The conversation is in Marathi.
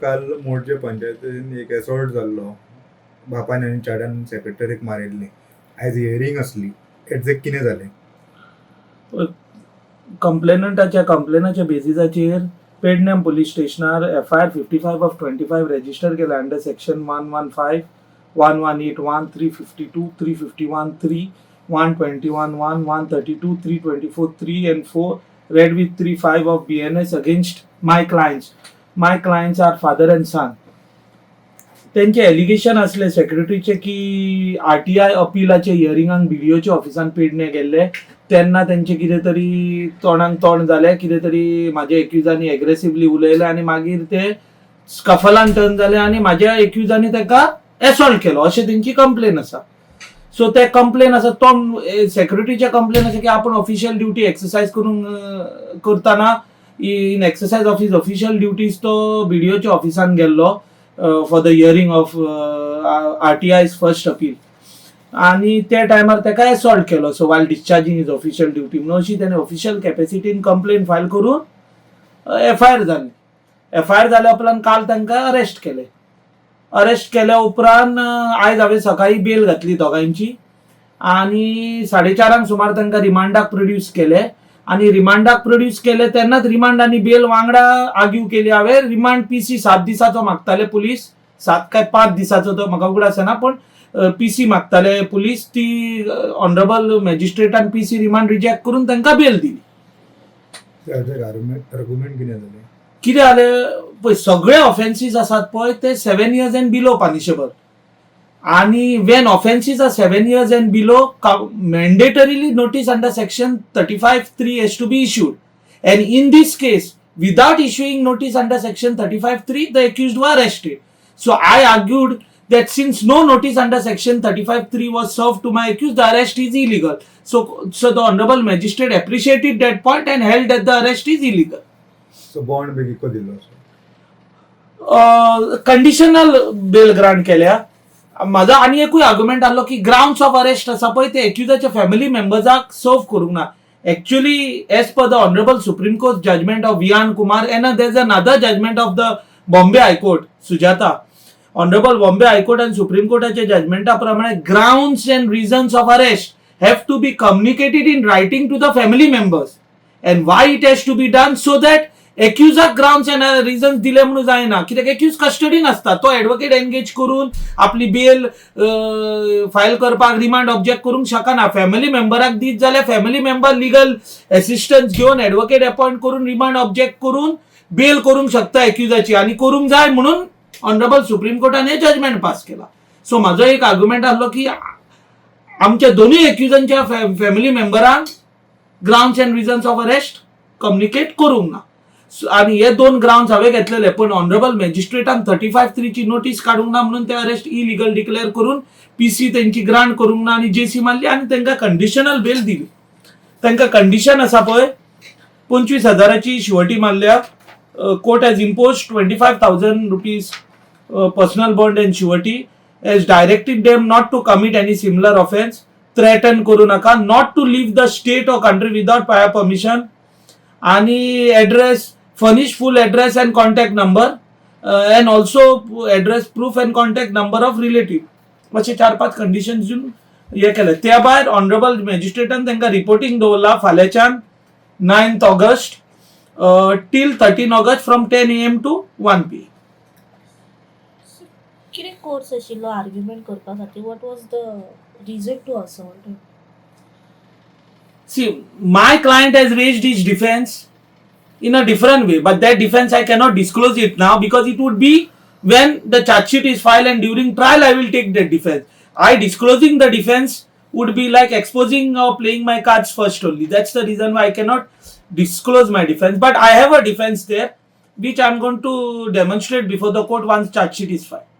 काल मोर्चे पंचायतीन एक एसॉल्ट जाल्लो बापान आनी चेड्यान सेक्रेटरीक मारिल्ली. आयज हियरींग असली. एग्जॅक्ट कितें जालें? कंप्लेनाच्या बेसिसाचेर पेडणेम पोलीस स्टेशनार FIR 55/25 रजिस्टर केला under section 115, 1181, 352, 351(3), 121(1), 132, 324(3) and 4 read with 35 of BNS against my clients. My clients are father and son. त्यांचे एलिगेशन असले सेक्रेटरीचे की RTI अपिलाचे हियरिंगाक BDOच्या ऑफिसान पेडणे गेल्ले तेन्ना त्यांचे कितें तरी तोंडाक तोंड जालें, कितें तरी म्हाज्या एक्युजांनी एग्रेसिवली उलयले आनी मागीर ते स्कफलान टर्न जाले आनी म्हाज्या एक्युजांनी ताका एसॉल्ट केलो अशें तेंची कंप्लेन आसा. सो ते कंप्लेन आसा तो सेक्रेटरीचे कंप्लेन आसा की आपण ऑफिशियल ड्युटी एक्सरसाइज करताना in exercise of his official duties तो BDOच्या ऑफिसान गेल्लो for the hearing of RTI's first appeal आणि त्या टायमार ताका एसॉल्ट केलो. So while discharging his official duty म्हणून अशी त्याने ऑफिशियल कॅपॅसिटीन कंप्लेन फायल करून FIR जाली. FIR जाल्या उपरांत काल तांकां अरेस्ट केल्या उपरांत आयज हांवें सकाळी बेल घातली दोगांयची आनी 4:30 सुमार तांकां रिमांडाक प्रोड्यूस केले आणि रिमांडाक प्रोड्यूस केले तेन्नाच रिमांड आणि बेल वांगडा आर्ग्यू केली. हांवें रिमांड PC 7 दिसाचो मागताले पुलीस, 7 काय 5 दिसाचो तो म्हाका उगड आसना, पण PC मागताले पुलीस. ती ऑनरेबल मॅजिस्ट्रेटान PC रिमांड रिजेक्ट करून तांकां बेल दिली. आर्ग्युमेंट कितें जालें? कितें जालें पळय, सगळे ऑफेन्सीस आसात पळय ते 7 years and below पनिशेबल. आणि when offenses are 7 years and below, mandatorily notice under section 35(3) has to be issued. And in this case, without issuing notice under section 35(3), the accused were arrested. So I argued that since no notice under section 35(3) was served to my accused, the arrest is illegal. So the honorable magistrate appreciated that point and held that the arrest is illegal. So bond बी कितको दिलो? कंडिशनल बेल ग्रांट केल्या. माझा आणि एकूय आर्ग्युमेंट आलो की ग्राउंड्स ऑफ अरेस्ट आसा पळय ते एक्युजाच्या फॅमिली मेंबर्साक सर्व करूंक ना. Actually as per the honourable supreme court judgement of Viyan Kumar and there is another judgement of the Bombay high court Sujata, honourable Bombay high court आणि सुप्रीम कोर्टाच्या जजमेंटा प्रमाणे grounds and reasons of arrest have to be communicated in writing to the family members. And why it has to be done so that एक्युजाक ग्राउंड्स अँड रिझन्स दिले म्हणून जायना, कित्याक एक्युज कस्टडीन असता, तो एडवोकेट एंगेज करून आपली बेल फायल करपाक रिमांड ऑब्जेक्ट करूंक शकना. फॅमिली मेंबराक दीत जाल्यार फॅमिली मेंबर लिगल असिस्टन्स घेवन एडवोकेट अपॉइंट करून रिमांड ऑब्जेक्ट करून बेल करूंक शकता एक्युजाची, आणि करूंक जाय म्हणून ऑनरेबल सुप्रीम कोर्टान हे जजमेंट पास केला. सो म्हाजो एक आर्ग्युमेंट आसलो की आमच्या दोन्ही एक्युजांच्या फॅमिली मेंबरांक grounds and reasons of arrest communicate करूंक ना. आणि हे 2 ग्राउंड्स हांवें घेतलेले, पण ऑनरेबल मॅजिस्ट्रेटान 35(3) ची नोटीस काडूंक ना म्हणून ते अरेस्ट इलिगल डिक्लेअर करून PC त्यांची ग्रांट करूंक ना आणि JC मारली आणि तांकां कंडिशनल बेल दिली. तांकां कंडिशन आसा पळय 25,000ची शिवटी मारल्या. Court has impose 25,000 rupees personal bond and शिवटी, has directed them not to commit any similar offence, threaten करू नका, not to leave the state or country without prior permission, आणि address furnish full address and contact number and also address proof and contact number of relative. असे 4-5 कंडिशन्स दिवन हे केले. त्या भायर ऑनरेबल मॅजिस्ट्रेटान तांकां रिपोर्टिंग दवरला फाल्यांच्यान 9th August till 13 August from 10 AM to 1 PM. कितें कोर्स आशिल्लो आर्ग्युमेंट करपा खातीर? what was the reason to assault? See, my client has raised his defense in a different way, but that defense I cannot disclose it now because it would be when the charge sheet is filed and during trial I will take that defense. Disclosing the defense would be like exposing or playing my cards first only. That's the reason why I cannot disclose my defense, but I have a defense there which I'm going to demonstrate before the court once charge sheet is filed.